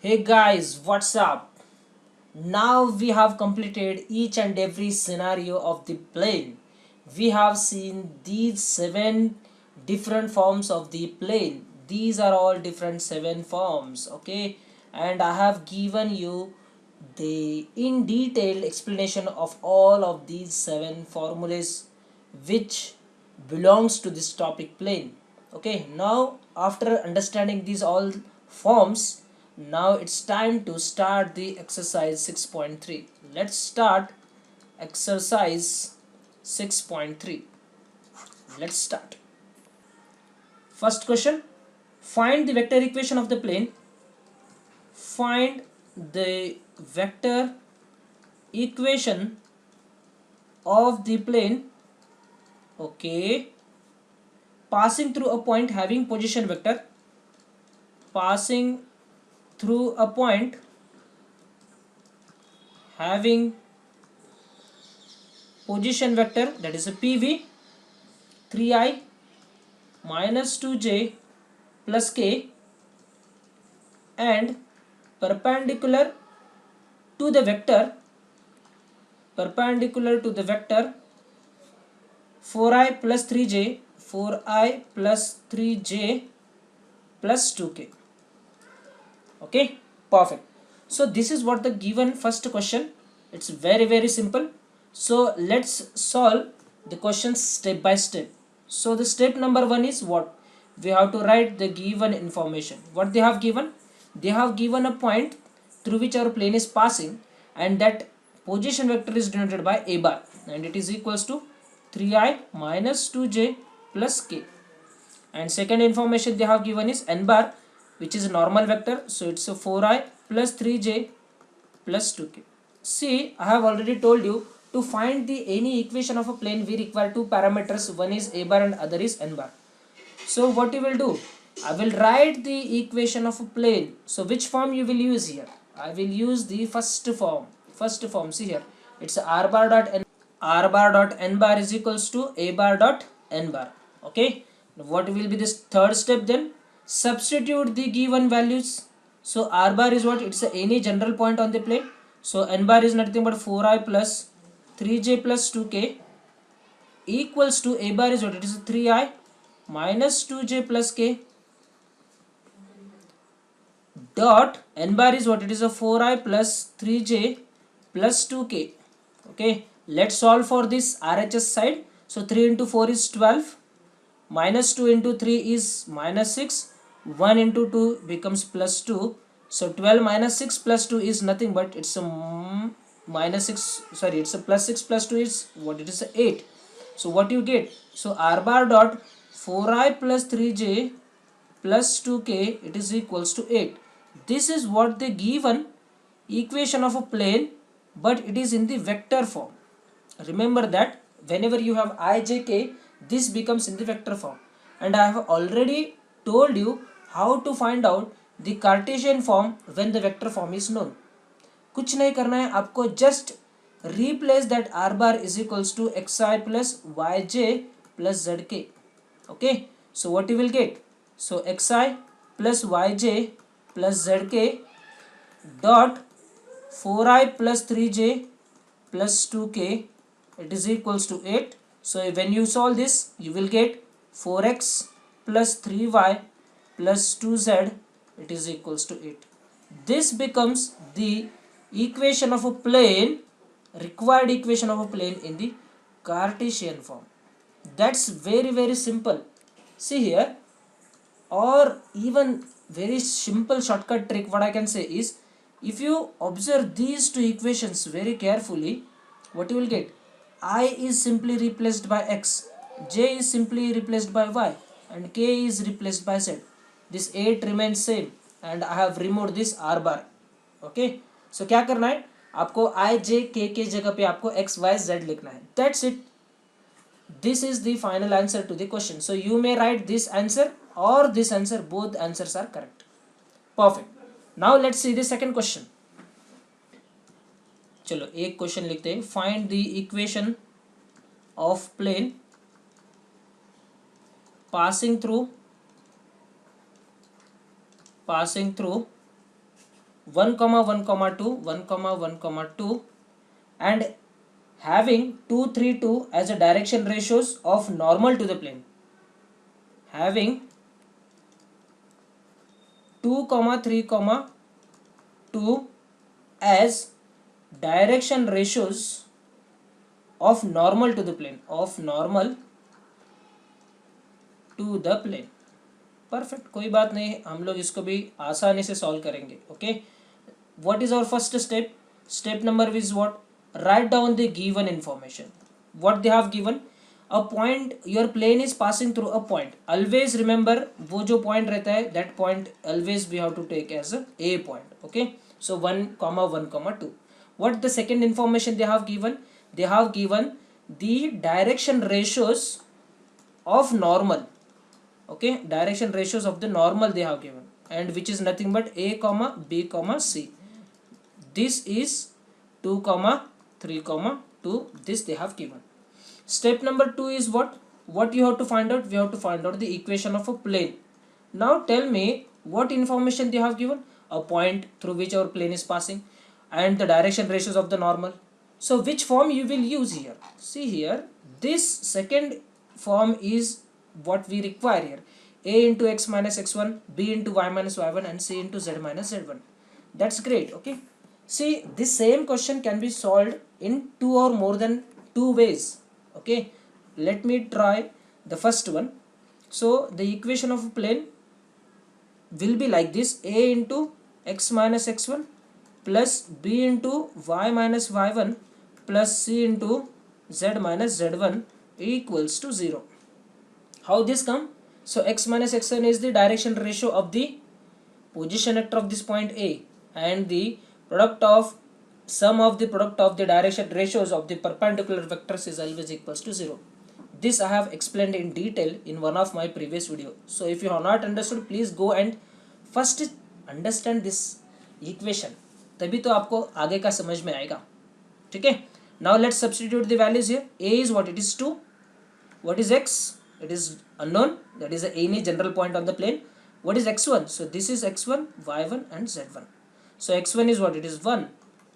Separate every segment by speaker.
Speaker 1: Hey guys, what's up? Now we have completed each and every scenario of the plane. We have seen these 7 different forms of the plane. These are all different 7 forms, okay? And I have given you the in detailed explanation of all of these 7 formulas which belongs to this topic plane. Okay, now after understanding these all forms, now it's time to start the exercise 6.3. Let's start exercise 6.3. Let's start. First question, find the vector equation of the plane. Find the vector equation of the plane, okay, passing through a point having position vector, passing through a point having position vector, that is a PV, 3i minus 2j plus k, and perpendicular to the vector 4i plus 3j 4i plus 3j plus 2k. Okay, perfect. So this is what the given first question. It's very simple. So let's solve the questions step by step. So the step number 1 is what? We have to write the given information. What they have given? They have given a point through which our plane is passing, and that position vector is denoted by a bar, and it is equals to 3i minus 2j plus k. And second information they have given is n bar, which is a normal vector, so it's a 4i plus 3j plus 2k. See, I have already told you, to find the any equation of a plane we require 2 parameters, one is a bar and other is n bar. So what you will do, I will write the equation of a plane. So which form you will use here? I will use the first form. See here, it's r bar dot n bar is equals to a bar dot n bar. Okay, what will be this third step then? Substitute the given values. So r bar is what? It's any general point on the plane. So n bar is nothing but 4i plus 3j plus 2k equals to a bar is what? It is 3i minus 2j plus k dot n bar is what? It is a 4i plus 3j plus 2k. Okay, let's solve for this RHS side. So 3 into 4 is 12, minus 2 into 3 is minus 6, 1 into 2 becomes plus 2. So 12 minus 6 plus 2 is nothing but it's a minus 6, sorry, it's a plus 6 plus 2 is what? It is a 8. So what you get? So r bar dot 4i plus 3j plus 2k, it is equals to 8. This is what the given equation of a plane, but it is in the vector form. Remember that whenever you have ijk, this becomes in the vector form. And I have already told you how to find out the Cartesian form when the vector form is known. कुछ नहीं करना है आपको, just replace that r bar is equals to xi plus yj plus zk. Okay, so what you will get? So xi plus yj plus zk dot 4i plus 3j plus 2k, it is equals to 8. So when you solve this, you will get 4x plus 3y plus 2z, it is equals to 8. This becomes the equation of a plane, required equation of a plane in the Cartesian form. That's very simple. See here, or even very simple shortcut trick, what I can say is, if you observe these two equations very carefully, what you will get? I is simply replaced by x, j is simply replaced by y, and k is replaced by z. This 8 remains same, and I have removed this r bar. Okay, so क्या करना है आपको? i j k के जगह पे आपको x y z लिखना है. That's it. This is the final answer to the question. So you may write this answer or this answer, both answers are correct. Perfect. Now let's see the second question. चलो एक question लिखते हैं. Find the equation of plane passing through 1 comma 1 comma 2, 1 comma 1 comma 2, and having 2 3 2 as a direction ratios of normal to the plane, having 2 comma 3 comma 2 as direction ratios of normal to the plane, of normal to the plane. Perfect, कोई बात नहीं, हम लोग इसको भी आसानी से solve करेंगे. Okay, what is our first step? Step number is what? Write down the given information. What they have given? A point, your plane is passing through a point. Always remember, वो जो point रहता है that point always we have to take as a point. Okay, so 1 comma 1 comma 2. What the second information they have given? They have given the direction ratios of normal. Okay, direction ratios of the normal they have given, and which is nothing but a comma b comma c. This is 2 comma 3 comma 2. This they have given. Step number 2 is what you have to find out? We have to find out the equation of a plane. Now tell me what information they have given. A point through which our plane is passing and the direction ratios of the normal. So which form you will use here? See here, this second form is what we require here. A into x minus x1, b into y minus y1, and c into z minus z1. That's great. Okay, see, this same question can be solved in two or more than two ways. Okay, let me try the first one. So the equation of a plane will be like this: a into x minus x1 plus b into y minus y1 plus c into z minus z1 equals to 0. How this come? So x minus x1 is the direction ratio of the position vector of this point A, and the product of sum of the product of the direction ratios of the perpendicular vectors is always equals to 0. This I have explained in detail in one of my previous video. So if you have not understood, please go and first understand this equation, तभी तो आपको आगे का समझ में आएगा. ठीक है, now let's substitute the values here. A is what? It is 2. What is x? It is unknown, that is any general point on the plane. What is x1? So this is x1, y1 and z1. So x1 is what? It is 1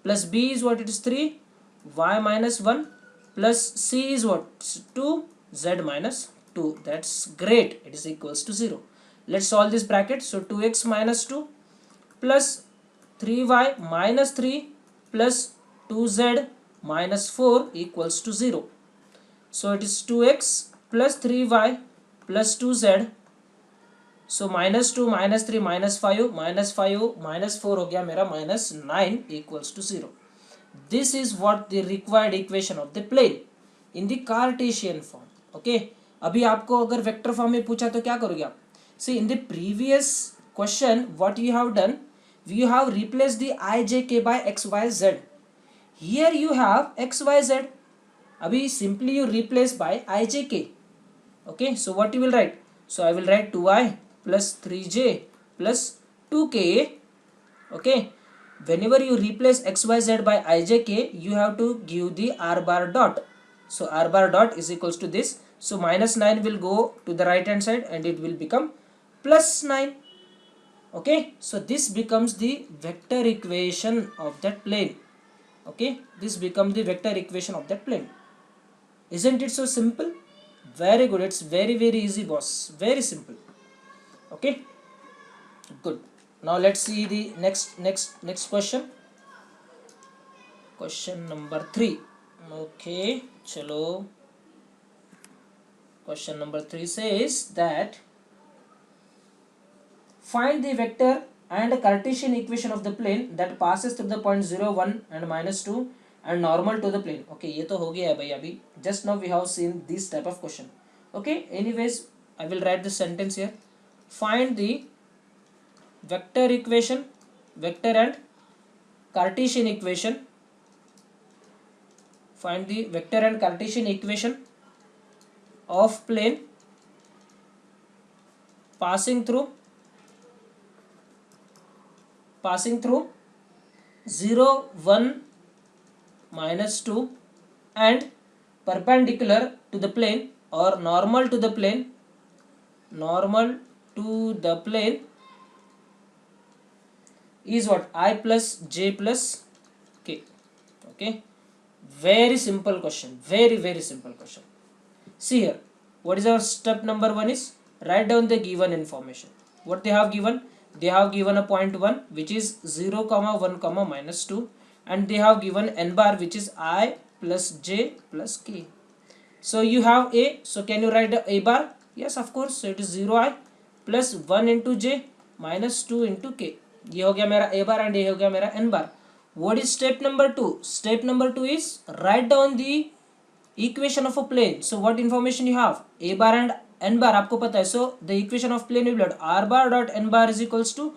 Speaker 1: plus b is what? It is 3, y minus 1 plus c is what? 2, z minus 2. That's great, it is equals to 0. Let's solve this bracket. So 2x minus 2 plus 3y minus 3 plus 2z minus 4 equals to 0. So it is 2x plus 3y plus 2z. So minus 2 minus 3 minus 5 minus 5 minus 4 हो गया मेरा minus 9 equals to 0. This is what the required equation of the plane in the Cartesian form. Okay, अभी आपको अगर vector form में पूछा तो क्या करोगे आप? See, in the previous question, what you have done, you have replaced the I, J, K by X, Y, Z. Here you have X, Y, Z. Abhi simply you replace by I, J, K. Okay, so what you will write? So I will write 2I plus 3J plus 2K. Okay, whenever you replace X, Y, Z by I, J, K, you have to give the R bar dot. So R bar dot is equals to this. So minus 9 will go to the right hand side and it will become plus 9. Okay, so this becomes the vector equation of that plane. Okay, this becomes the vector equation of that plane. Isn't it so simple? Very good, it's very easy, boss. Very simple. Okay, good. Now let's see the next question. Question number 3. Okay, chalo. Question number 3 says that find the vector and Cartesian equation of the plane that passes through the point 0, 1 and minus 2 and normal to the plane. Okay, ये तो हो गया है भाई अभी. Just now we have seen this type of question. Okay, anyways, I will write the sentence here. Find the vector equation, vector and Cartesian equation. Find the vector and Cartesian equation of plane passing through 0, 1, minus 2 and perpendicular to the plane or normal to the plane is what? I plus j plus k. Okay, very simple question, very simple question. See here, what is our step number 1 is write down the given information. What they have given? They have given a point 1 which is 0 comma 1 comma minus 2, and they have given n bar which is I plus j plus k. So you have a, so can you write the a bar? Yes, of course. So it is 0 I plus 1 into j minus 2 into k. ये हो गया मेरा a bar and ये हो गया मेरा n bar. What is step number 2? Step number 2 is write down the equation of a plane. So what information you have? A bar and n bar आपको पता है. So the equation of plane will be r bar dot n bar is equals to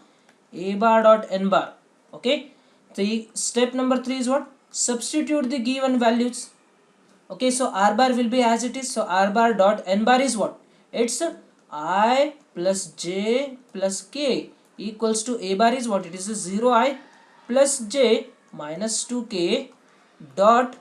Speaker 1: a bar dot n bar. Okay. So step number 3 is what? Substitute the given values. Okay, so r bar will be as it is. So r bar dot n bar is what? It's I plus j plus k equals to a bar is what? It is 0 I plus j minus 2k dot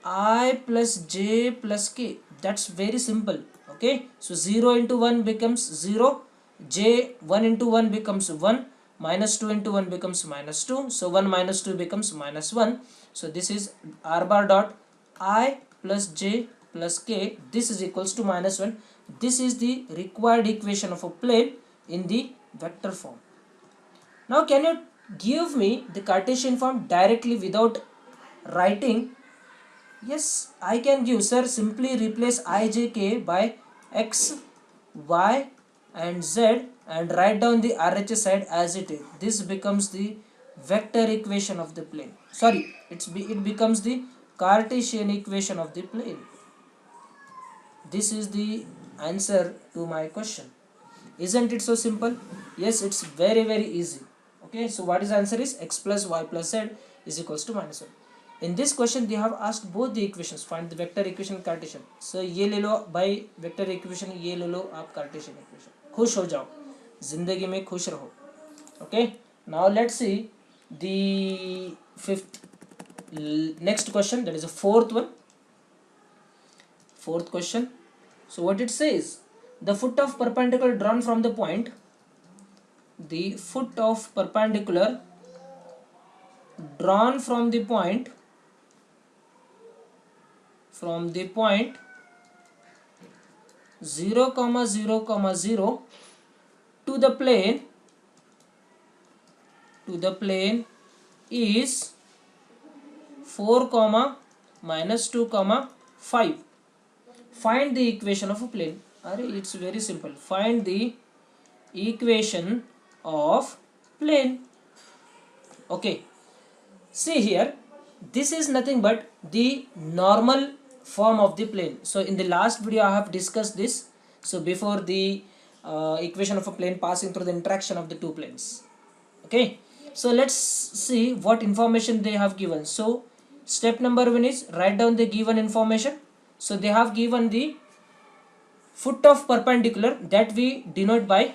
Speaker 1: I plus j plus k. That's very simple. Okay, so 0 into 1 becomes 0, j 1 into 1 becomes 1, minus 2 into 1 becomes minus 2, so 1 minus 2 becomes minus 1. So this is r bar dot I plus j plus k, this is equals to minus 1. This is the required equation of a plane in the vector form. Now can you give me the Cartesian form directly without writing? Yes, I can give, sir. Simply replace I, j, k by x, y and z and write down the RHS side as it is. This becomes the vector equation of the plane. Sorry, it becomes the Cartesian equation of the plane. This is the answer to my question. Isn't it so simple? Yes, it's very easy. Okay, so what is the answer is x plus y plus z is equals to minus 1. In this question they have asked both the equations. Find the vector equation Cartesian. So ये ले लो भाई vector equation, ये ले लो आप Cartesian equation. खुश हो जाओ, जिंदगी में खुश रहो. Okay, now let's see the next question, that is the fourth one. Fourth question. So what it says, the foot of perpendicular drawn from the point, the foot of perpendicular drawn from the point 0 comma 0 comma 0 to the plane is 4 comma minus 2 comma 5. Find the equation of a plane. It's very simple. Find the equation of plane. Okay, see here, this is nothing but the normal form of the plane. So in the last video I have discussed this. So before the equation of a plane passing through the interaction of the two planes. Okay, so let's see what information they have given. So step number 1 is write down the given information. So they have given the foot of perpendicular that we denote by,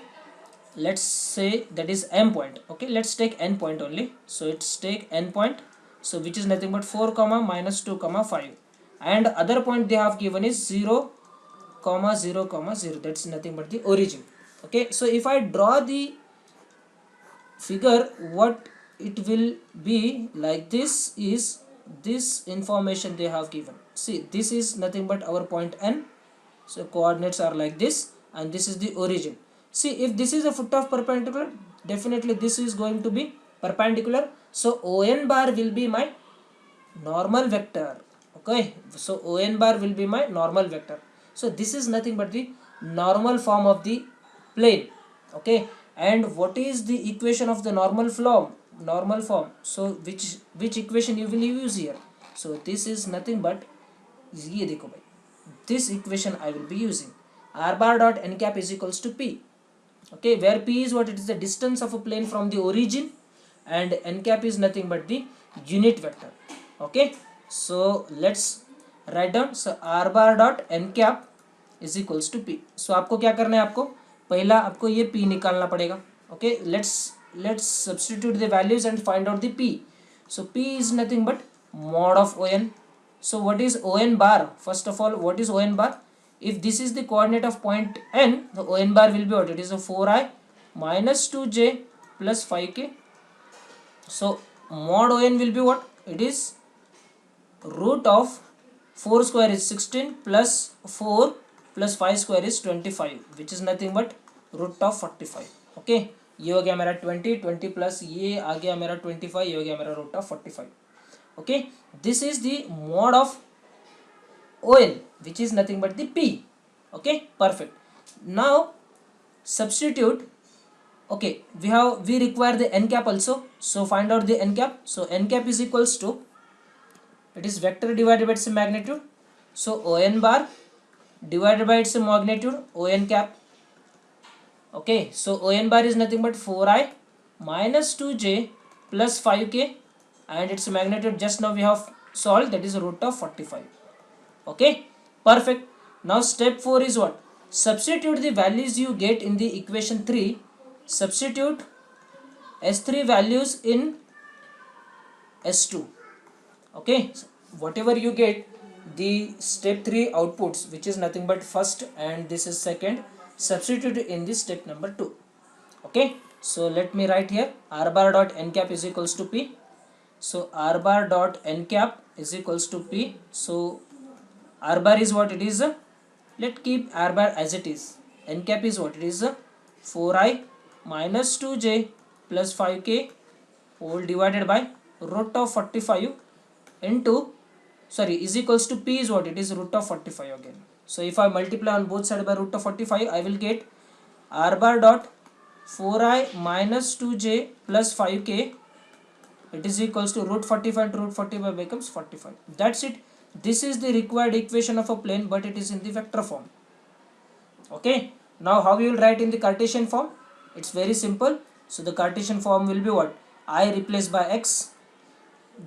Speaker 1: let's say that is m point. Okay, let's take n point only. So it's take n point, so which is nothing but 4 comma minus 2 comma 5, and other point they have given is 0 comma 0 comma 0. That's nothing but the origin. Okay, so if I draw the figure, what it will be like this is this information they have given. See, this is nothing but our point n, so coordinates are like this, and this is the origin. See, if this is a foot of perpendicular, definitely this is going to be perpendicular, so on bar will be my normal vector. Okay, so on bar will be my normal vector. So this is nothing but the normal form of the plane. Okay, and what is the equation of the normal form? So which equation you will use here? So this is nothing but ये देखो भाई, this equation I will be using. R bar dot n cap is equals to p. Okay, where p is what? It is the distance of a plane from the origin, and n cap is nothing but the unit vector. Okay, so let's write down. So r bar dot n cap is equals to p. So आपको क्या करना है, आपको पहला आपको ये p निकालना पड़ेगा. Okay, let's substitute the values and find out the p. So p is nothing but mod of on. So what is on bar? First of all, what is on bar? If this is the coordinate of point n, the on bar will be what? It is a 4i minus 2j plus 5k. So mod on will be what? It is root of 4 square is 16 plus 4 plus 5 square is 25, which is nothing but root of 45. Okay, ये हो गया मेरा 20, 20 plus ये आ गया मेरा 25, ये हो गया मेरा root of 45. Okay, this is the mod of ON, which is nothing but the P. Okay, perfect. Now substitute. Okay, we require the n cap also, so find out the n cap. So n cap is equals to, it is vector divided by its magnitude, so On bar divided by its magnitude On cap. Okay, so On bar is nothing but 4i minus 2j plus 5k, and its magnitude just now we have solved, that is root of 45. Okay, perfect. Now step 4 is what? Substitute the values you get in the equation 3. Substitute S3 values in S2. Okay, so whatever you get, the step 3 outputs, which is nothing but first and this is second, substitute in the step number 2. Okay, so let me write here r bar dot n cap is equals to P. So r bar dot n cap is equals to P. So r bar is what it is, let's keep r bar as it is. N cap is what it is, 4i minus 2j plus 5k whole divided by root of 45 into, sorry, is equals to P is what it is, root of 45 again. So if I multiply on both sides by root of 45, I will get r bar dot 4i minus 2j plus 5k, it is equals to root 45 to root 45 becomes 45. That's it. This is the required equation of a plane, but it is in the vector form. Okay, now how you will write in the Cartesian form? It's very simple. So the Cartesian form will be what? I replaced by x,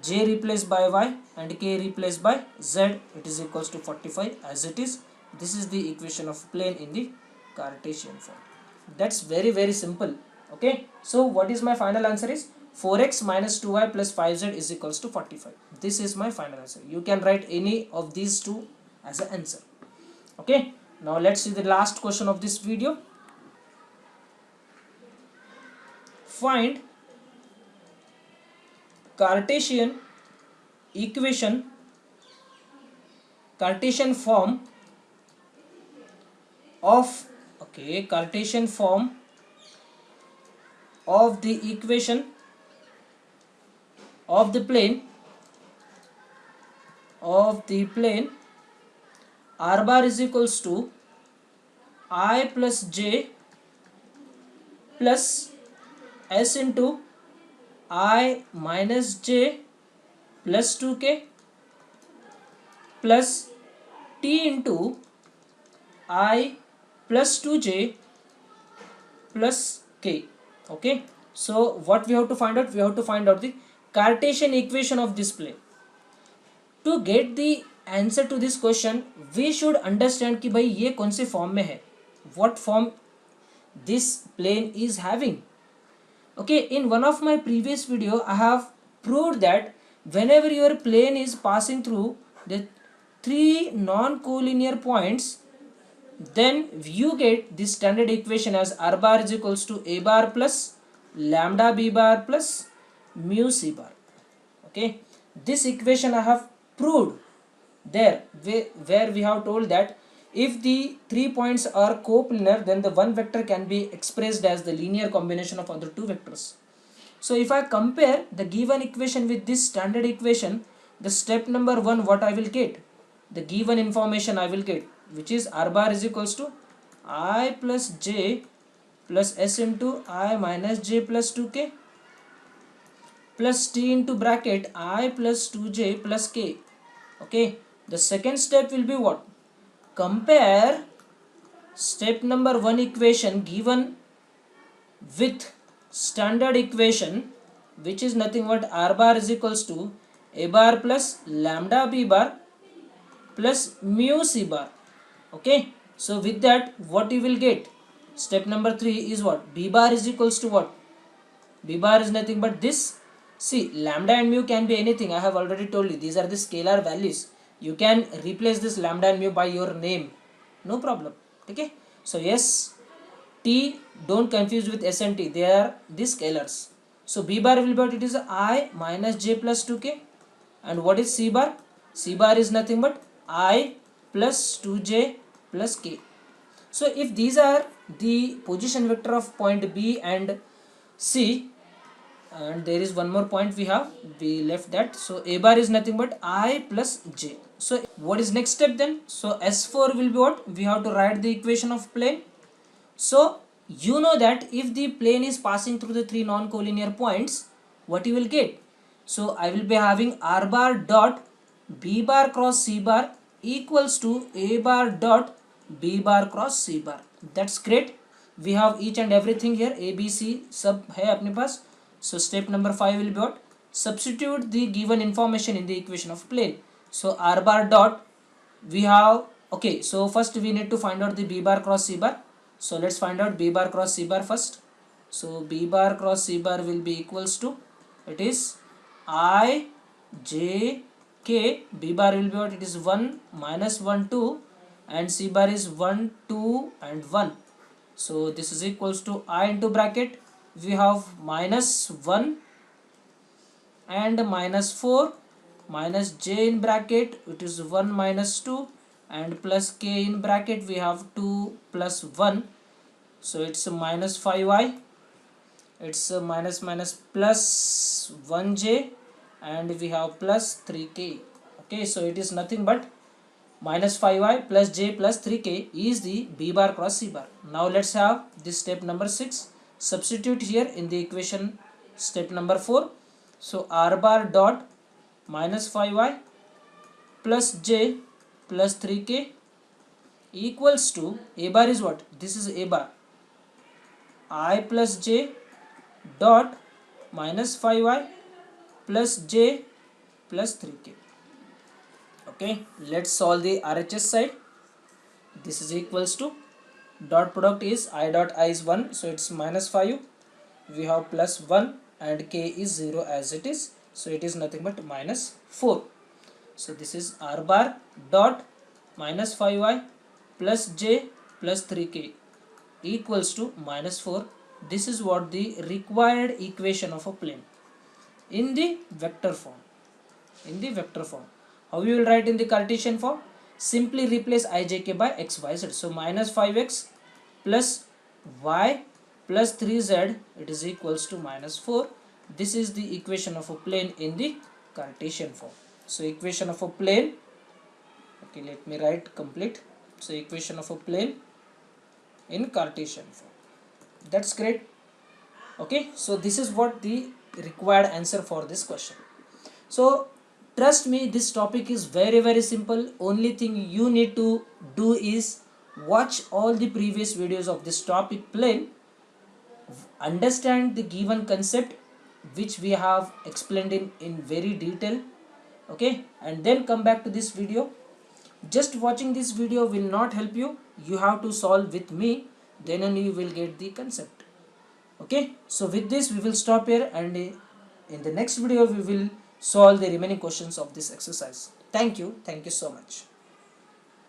Speaker 1: j replaced by y, and k replaced by z. It is equals to 45 as it is. This is the equation of plane in the Cartesian form. That's very simple. Okay, so what is my final answer is 4x minus 2y plus 5z is equals to 45. This is my final answer. You can write any of these two as an answer. Okay, now let's see the last question of this video. Find Cartesian equation, Cartesian form of, okay, Cartesian form of the equation of the plane r bar is equals to I plus j plus s into I minus j plus 2k plus t into I plus 2j plus k. Okay, so what we have to find out? We have to find out the Cartesian equation of this plane. To get the answer to this question, we should understand कि भाई ये कौन से form में है, what form this plane is having. Okay, in one of my previous video I have proved that whenever your plane is passing through the three non-collinear points, then you get the standard equation as r bar is equals to a bar plus lambda b bar plus mu c bar. Okay, this equation I have proved there, where we have told that if the 3 points are coplanar, then the one vector can be expressed as the linear combination of other two vectors. So if I compare the given equation with this standard equation, the step number 1, what I will get, the given information I will get, which is r bar is equals to I plus j plus s into I minus j plus 2k plus t into bracket I plus 2j plus k. Okay, the second step will be what? Compare step number 1 equation given with standard equation, which is nothing but r bar is equals to a bar plus lambda b bar plus mu c bar. Okay, so with that what you will get? Step number 3 is what? B bar is equals to what? B bar is nothing but this. See, lambda and mu can be anything. I have already told you, these are the scalar values. You can replace this lambda and mu by your name, no problem. Okay, so yes, t, don't confuse with s and t, they are the scalars. So B bar will be what? It is I minus j plus 2k. And what is C bar? C bar is nothing but I plus 2j plus k. So if these are the position vector of point B and C, and there is one more point we left that. So A bar is nothing but I plus j. So what is next step then? So S4 will be what? We have to write the equation of plane. So you know that if the plane is passing through the three non-collinear points, what you will get? So I will be having R bar dot B bar cross C bar equals to A bar dot B bar cross C bar. That's great. We have each and everything here. A, B, C सब है अपने पास. So step number 5 will be what? Substitute the given information in the equation of plane. So R bar dot we have, okay, so first we need to find out the B bar cross C bar. So let's find out B bar cross C bar first. So B bar cross C bar will be equals to, it is I j k. B bar will be what? It is 1 minus 1 2, and C bar is 1 2 and 1. So this is equals to I into bracket we have minus 1 and minus 4 minus j in bracket, it is 1 minus 2, and plus k in bracket we have 2 plus 1. So it's a minus 5i, it's a minus minus plus 1j, and we have plus 3k. Okay, so it is nothing but minus 5i plus j plus 3k is the B bar cross C bar. Now let's have this step number 6. Substitute here in the equation step number 4. So R bar dot minus 5i plus j plus 3k equals to, A bar is what? This is A bar, I plus j dot minus 5i plus j plus 3k. Okay, let's solve the RHS side. This is equals to, dot product is I dot I is 1, so it's minus 5, we have plus 1, and k is 0 as it is, so it is nothing but minus 4. So this is R bar dot minus 5i plus j plus 3k equals to minus 4. This is what the required equation of a plane in the vector form. How you will write in the Cartesian form? Simply replace ijk by x, y, z. So minus 5x plus y plus 3z, it is equals to minus 4. This is the equation of a plane in the Cartesian form. So equation of a plane, okay, let me write complete. So equation of a plane in Cartesian form. That's great. Okay, so this is what the required answer for this question. So trust me, this topic is very simple. Only thing you need to do is watch all the previous videos of this topic plane, understand the given concept which we have explained in very detail, okay, and then come back to this video. Just watching this video will not help you. You have to solve with me, then only you will get the concept. Okay, so with this we will stop here, and in the next video we will solve the remaining questions of this exercise. Thank you so much.